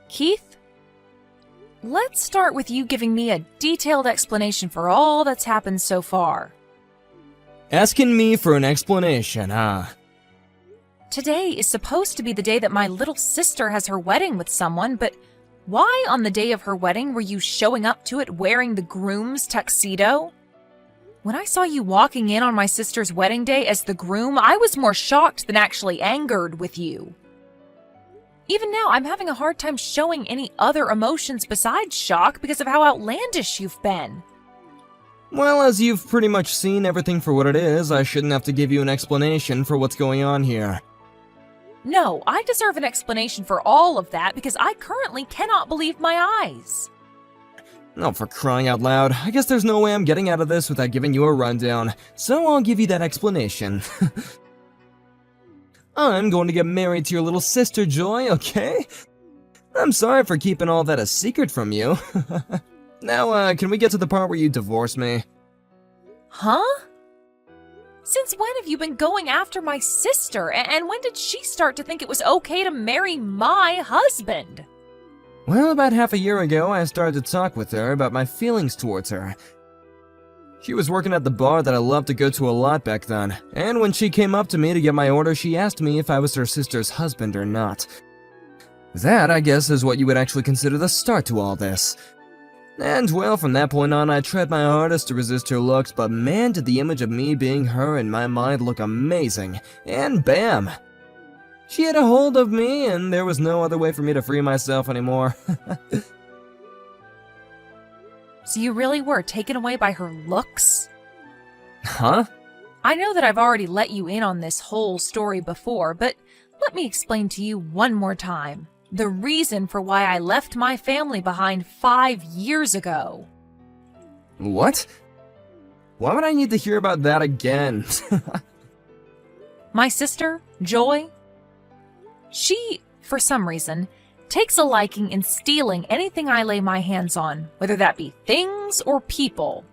Keith, let's start with you giving me a detailed explanation for all that's happened so far. Asking me for an explanation, huh? Today is supposed to be the day that my little sister has her wedding with someone, but why on the day of her wedding were you showing up to it wearing the groom's tuxedo? When I saw you walking in on my sister's wedding day as the groom, I was more shocked than actually angered with you. Even now, I'm having a hard time showing any other emotions besides shock because of how outlandish you've been. Well, as you've pretty much seen everything for what it is, I shouldn't have to give you an explanation for what's going on here. No, I deserve an explanation for all of that because I currently cannot believe my eyes. Oh, for crying out loud, I guess there's no way I'm getting out of this without giving you a rundown, so I'll give you that explanation. I'm going to get married to your little sister, Joy, okay? I'm sorry for keeping all that a secret from you. Now, can we get to the part where you divorce me? Huh? Since when have you been going after my sister, and when did she start to think it was okay to marry my husband? Well, about half a year ago, I started to talk with her about my feelings towards her. She was working at the bar that I loved to go to a lot back then, and when she came up to me to get my order, she asked me if I was her sister's husband or not. That, I guess, is what you would actually consider the start to all this. And, well, from that point on, I tried my hardest to resist her looks, but man, did the image of me being her in my mind look amazing. And bam! She had a hold of me, and there was no other way for me to free myself anymore. So you really were taken away by her looks? Huh? I know that I've already let you in on this whole story before, but let me explain to you one more time. The reason for why I left my family behind 5 years ago. What? Why would I need to hear about that again? My sister, Joy, she, for some reason, takes a liking in stealing anything I lay my hands on, whether that be things or people.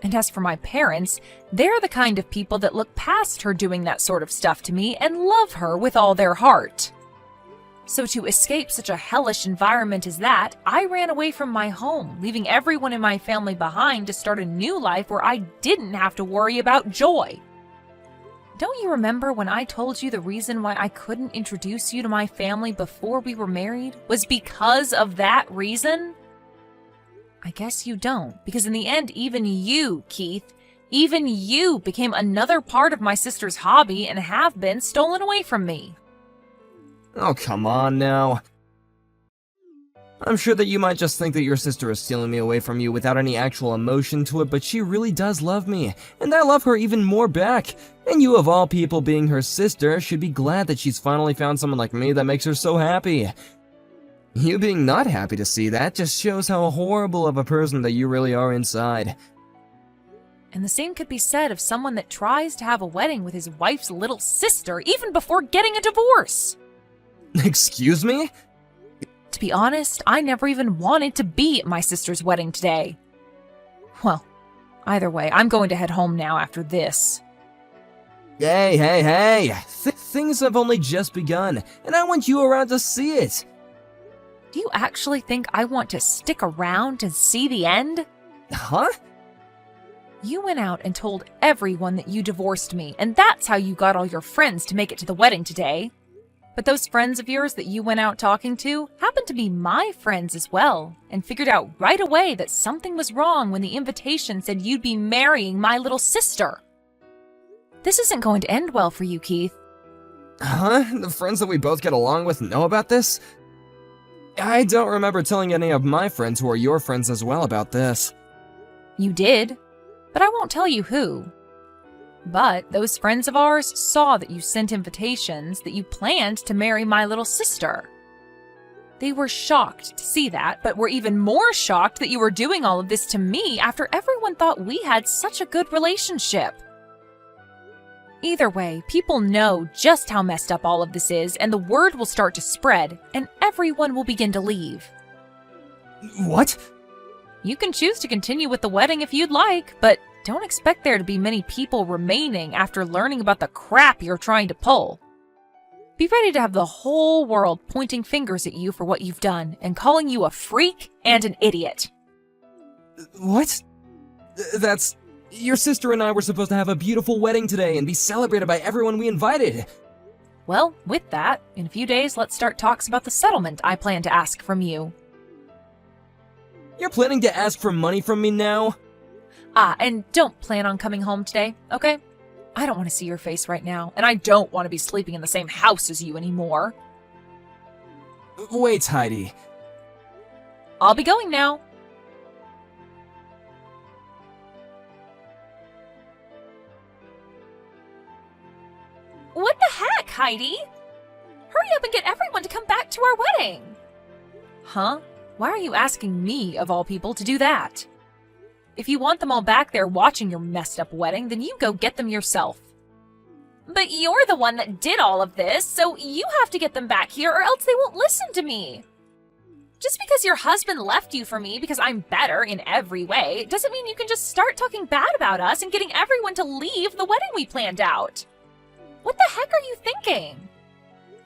And as for my parents, they're the kind of people that look past her doing that sort of stuff to me and love her with all their heart. So to escape such a hellish environment as that, I ran away from my home, leaving everyone in my family behind to start a new life where I didn't have to worry about Joy. Don't you remember when I told you the reason why I couldn't introduce you to my family before we were married was because of that reason? I guess you don't, because in the end, even you, Keith, even you became another part of my sister's hobby and have been stolen away from me. Oh, come on now. I'm sure that you might just think that your sister is stealing me away from you without any actual emotion to it, but she really does love me, and I love her even more back. And you, of all people, being her sister, should be glad that she's finally found someone like me that makes her so happy. You being not happy to see that just shows how horrible of a person that you really are inside. And the same could be said of someone that tries to have a wedding with his wife's little sister even before getting a divorce. Excuse me? To be honest, I never even wanted to be at my sister's wedding today. Well, either way, I'm going to head home now after this. Hey! Things have only just begun, and I want you around to see it. Do you actually think I want to stick around and see the end? Huh? You went out and told everyone that you divorced me, and that's how you got all your friends to make it to the wedding today. But those friends of yours that you went out talking to happened to be my friends as well, and figured out right away that something was wrong when the invitation said you'd be marrying my little sister. This isn't going to end well for you, Keith. Huh? The friends that we both get along with know about this? I don't remember telling any of my friends who are your friends as well about this. You did, but I won't tell you who. But those friends of ours saw that you sent invitations that you planned to marry my little sister. They were shocked to see that, but were even more shocked that you were doing all of this to me after everyone thought we had such a good relationship. Either way, people know just how messed up all of this is, and the word will start to spread, and everyone will begin to leave. What? You can choose to continue with the wedding if you'd like, but don't expect there to be many people remaining after learning about the crap you're trying to pull. Be ready to have the whole world pointing fingers at you for what you've done and calling you a freak and an idiot. What? Your sister and I were supposed to have a beautiful wedding today and be celebrated by everyone we invited. Well, with that, in a few days, let's start talks about the settlement I plan to ask from you. You're planning to ask for money from me now? And don't plan on coming home today, okay? I don't want to see your face right now, and I don't want to be sleeping in the same house as you anymore. Wait, Heidi. I'll be going now. What the heck, Heidi? Hurry up and get everyone to come back to our wedding. Huh? Why are you asking me, of all people, to do that? If you want them all back there watching your messed up wedding, then you go get them yourself. But you're the one that did all of this, so you have to get them back here or else they won't listen to me. Just because your husband left you for me because I'm better in every way doesn't mean you can just start talking bad about us and getting everyone to leave the wedding we planned out. What the heck are you thinking?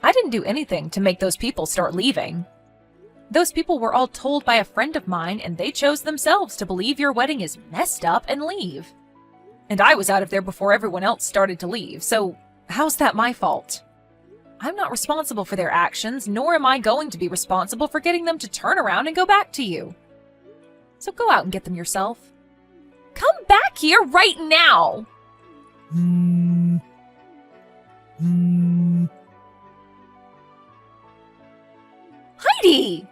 I didn't do anything to make those people start leaving. Those people were all told by a friend of mine, and they chose themselves to believe your wedding is messed up and leave. And I was out of there before everyone else started to leave, so how's that my fault? I'm not responsible for their actions, nor am I going to be responsible for getting them to turn around and go back to you. So go out and get them yourself. Come back here right now! Heidi!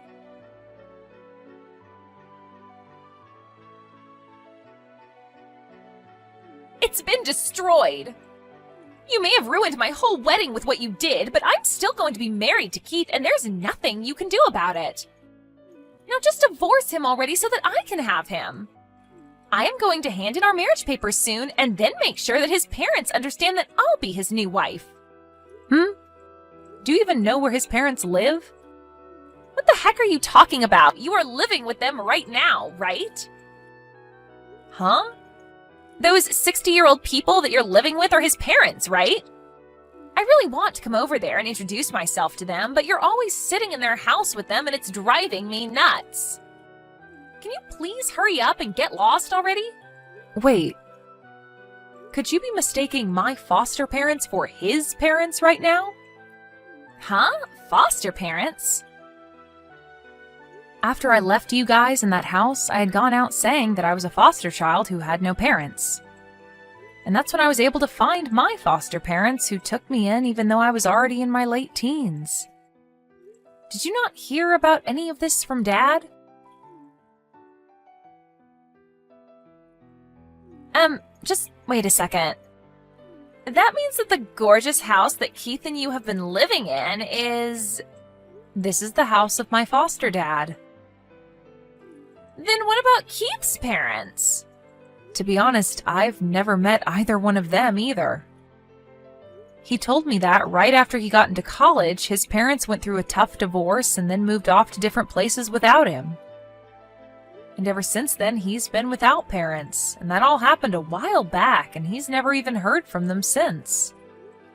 It's been destroyed. You may have ruined my whole wedding with what you did, but I'm still going to be married to Keith, and there's nothing you can do about it. Now just divorce him already so that I can have him. I am going to hand in our marriage papers soon, and then make sure that his parents understand that I'll be his new wife. Do you even know where his parents live? What the heck are you talking about? You are living with them right now, right? Huh? Those 60-year-old people that you're living with are his parents, right? I really want to come over there and introduce myself to them, but you're always sitting in their house with them and it's driving me nuts. Can you please hurry up and get lost already? Wait. Could you be mistaking my foster parents for his parents right now? Huh? Foster parents? After I left you guys in that house, I had gone out saying that I was a foster child who had no parents. And that's when I was able to find my foster parents who took me in even though I was already in my late teens. Did you not hear about any of this from Dad? Just wait a second. That means that the gorgeous house that Keith and you have been living in is... This is the house of my foster dad. Then what about Keith's parents? To be honest, I've never met either one of them either. He told me that right after he got into college, his parents went through a tough divorce and then moved off to different places without him. And ever since then, he's been without parents, and that all happened a while back, and he's never even heard from them since.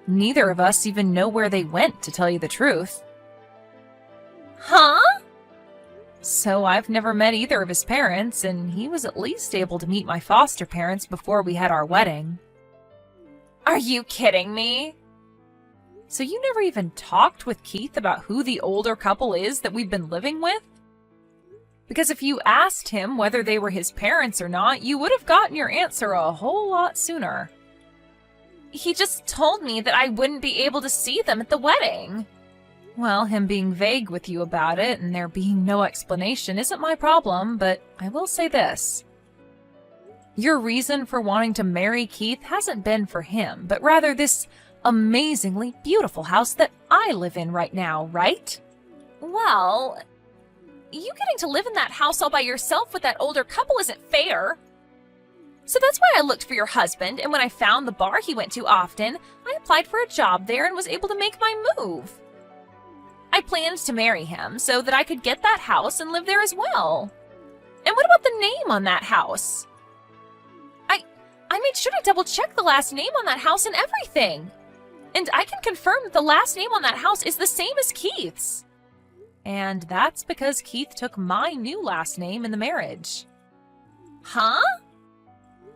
Neither of us even know where they went, to tell you the truth. Huh? So I've never met either of his parents, and he was at least able to meet my foster parents before we had our wedding. Are you kidding me? So you never even talked with Keith about who the older couple is that we've been living with? Because if you asked him whether they were his parents or not, you would have gotten your answer a whole lot sooner. He just told me that I wouldn't be able to see them at the wedding. Well, him being vague with you about it and there being no explanation isn't my problem, but I will say this. Your reason for wanting to marry Keith hasn't been for him, but rather this amazingly beautiful house that I live in right now, right? Well, you getting to live in that house all by yourself with that older couple isn't fair. So that's why I looked for your husband, and when I found the bar he went to often, I applied for a job there and was able to make my move. I planned to marry him so that I could get that house and live there as well. And what about the name on that house? I made sure to double check the last name on that house and everything. And I can confirm that the last name on that house is the same as Keith's. And that's because Keith took my new last name in the marriage. Huh?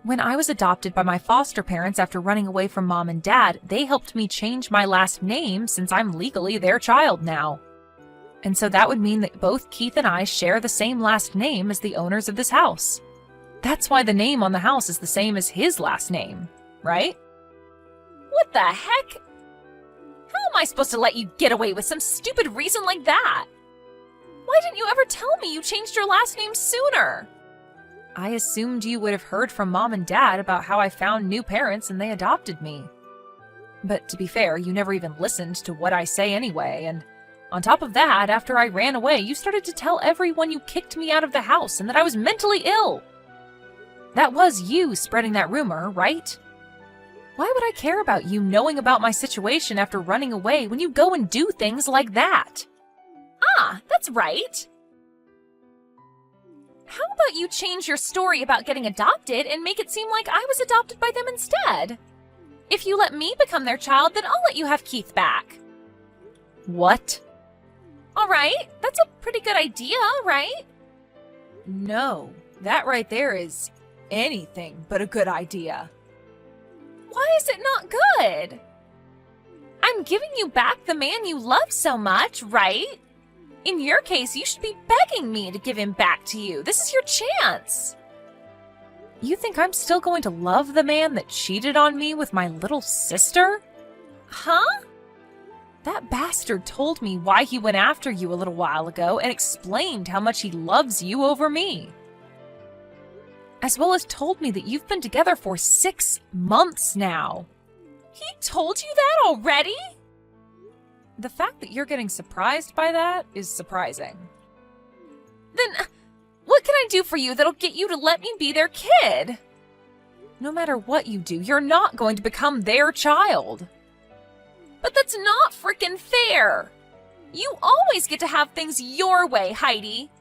When I was adopted by my foster parents after running away from mom and dad, they helped me change my last name since I'm legally their child now. And so that would mean that both Keith and I share the same last name as the owners of this house. That's why the name on the house is the same as his last name, right? What the heck? How am I supposed to let you get away with some stupid reason like that? Why didn't you ever tell me you changed your last name sooner? I assumed you would have heard from mom and dad about how I found new parents and they adopted me. But to be fair, you never even listened to what I say anyway, and on top of that, after I ran away, you started to tell everyone you kicked me out of the house and that I was mentally ill. That was you spreading that rumor, right? Why would I care about you knowing about my situation after running away when you go and do things like that? Ah, that's right. How about you change your story about getting adopted and make it seem like I was adopted by them instead? If you let me become their child, then I'll let you have Keith back. What? All right, that's a pretty good idea, right? No, that right there is anything but a good idea. Why is it not good? I'm giving you back the man you love so much, right? In your case, you should be begging me to give him back to you. This is your chance. You think I'm still going to love the man that cheated on me with my little sister? Huh? That bastard told me why he went after you a little while ago and explained how much he loves you over me. As well as told me that you've been together for 6 months now. He told you that already? The fact that you're getting surprised by that is surprising. Then, what can I do for you that'll get you to let me be their kid? No matter what you do, you're not going to become their child. But that's not frickin' fair. You always get to have things your way, Heidi.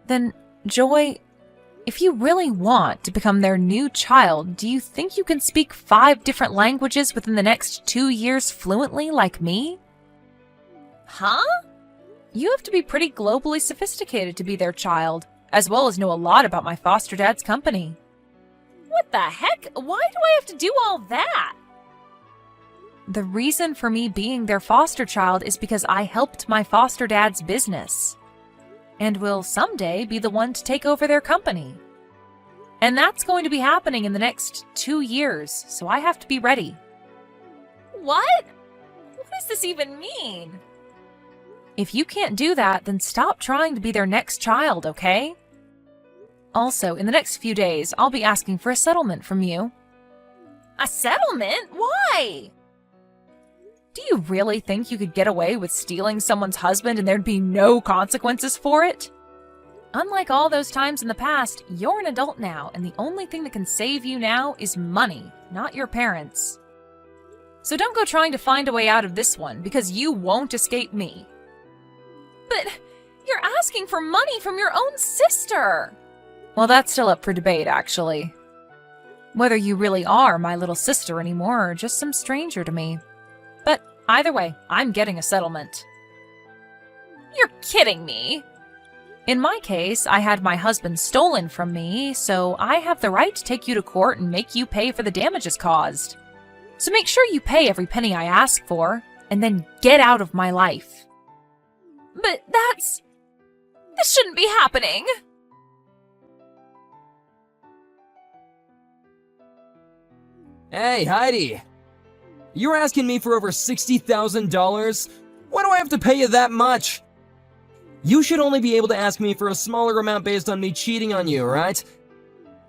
Then, Joy, if you really want to become their new child, do you think you can speak 5 different languages within the next 2 years fluently like me? Huh? You have to be pretty globally sophisticated to be their child, as well as know a lot about my foster dad's company. What the heck? Why do I have to do all that? The reason for me being their foster child is because I helped my foster dad's business, and will someday be the one to take over their company. And that's going to be happening in the next 2 years, so I have to be ready. What? What does this even mean? If you can't do that, then stop trying to be their next child, okay? Also, in the next few days, I'll be asking for a settlement from you. A settlement? Why? Do you really think you could get away with stealing someone's husband and there'd be no consequences for it? Unlike all those times in the past, you're an adult now, and the only thing that can save you now is money, not your parents. So don't go trying to find a way out of this one, because you won't escape me. But you're asking for money from your own sister! Well, that's still up for debate, actually. Whether you really are my little sister anymore or just some stranger to me. But either way, I'm getting a settlement. You're kidding me! In my case, I had my husband stolen from me, so I have the right to take you to court and make you pay for the damages caused. So make sure you pay every penny I ask for, and then get out of my life. But this shouldn't be happening! Hey, Heidi! You're asking me for over $60,000? Why do I have to pay you that much? You should only be able to ask me for a smaller amount based on me cheating on you, right?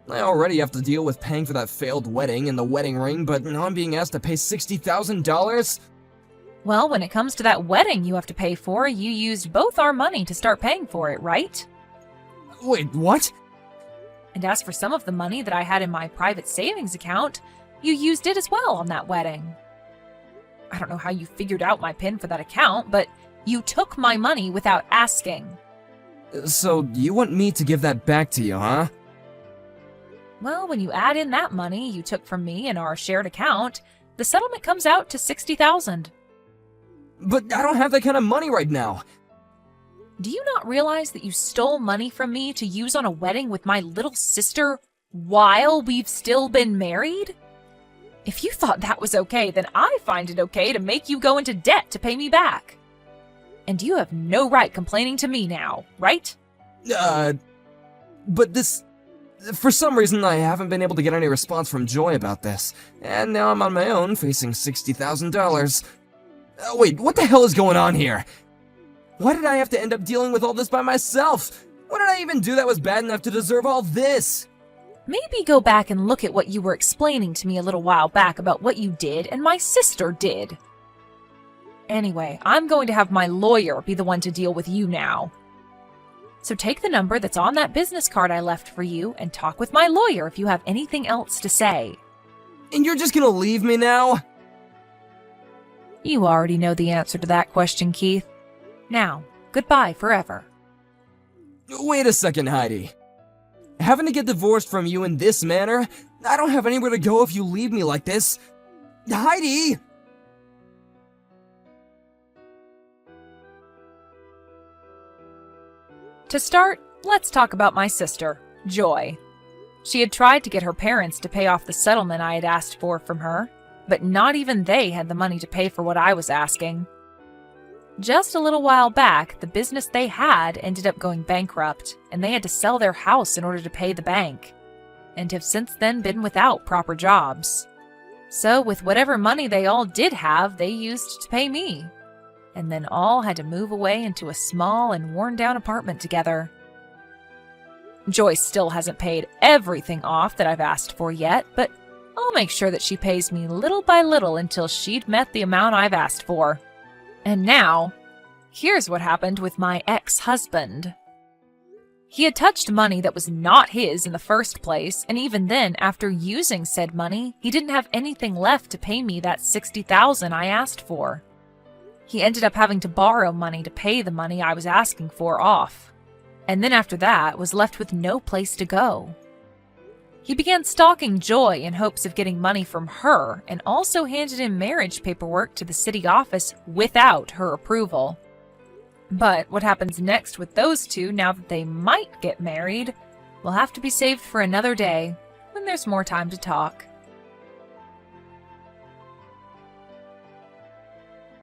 I already have to deal with paying for that failed wedding and the wedding ring, but now I'm being asked to pay $60,000? Well, when it comes to that wedding you have to pay for, you used both our money to start paying for it, right? Wait, what? And as for some of the money that I had in my private savings account, you used it as well on that wedding. I don't know how you figured out my PIN for that account, but you took my money without asking. So you want me to give that back to you, huh? Well, when you add in that money you took from me in our shared account, The settlement comes out to $60,000. But I don't have that kind of money right now. Do you not realize that you stole money from me to use on a wedding with my little sister while we've still been married? If you thought that was okay, then I find it okay to make you go into debt to pay me back. And you have no right complaining to me now, right? But this... For some reason, I haven't been able to get any response from Joy about this, and now I'm on my own, facing $60,000. Wait, what the hell is going on here? Why did I have to end up dealing with all this by myself? What did I even do that was bad enough to deserve all this? Maybe go back and look at what you were explaining to me a little while back about what you did and my sister did. Anyway, I'm going to have my lawyer be the one to deal with you now. So take the number that's on that business card I left for you and talk with my lawyer if you have anything else to say. And you're just gonna leave me now? You already know the answer to that question, Keith. Now, goodbye forever. Wait a second, Heidi. Having to get divorced from you in this manner? I don't have anywhere to go if you leave me like this. Heidi! To start, let's talk about my sister, Joy. She had tried to get her parents to pay off the settlement I had asked for from her, but not even they had the money to pay for what I was asking. Just a little while back, the business they had ended up going bankrupt, and they had to sell their house in order to pay the bank, and have since then been without proper jobs. So with whatever money they all did have, they used to pay me, and then all had to move away into a small and worn-down apartment together. Joyce still hasn't paid everything off that I've asked for yet, but I'll make sure that she pays me little by little until she'd met the amount I've asked for. And now, here's what happened with my ex-husband. He had touched money that was not his in the first place, and even then, after using said money, he didn't have anything left to pay me that $60,000 I asked for. He ended up having to borrow money to pay the money I was asking for off, and then after that was left with no place to go. He began stalking Joy in hopes of getting money from her, and also handed in marriage paperwork to the city office without her approval. But what happens next with those two now that they might get married will have to be saved for another day, when there's more time to talk.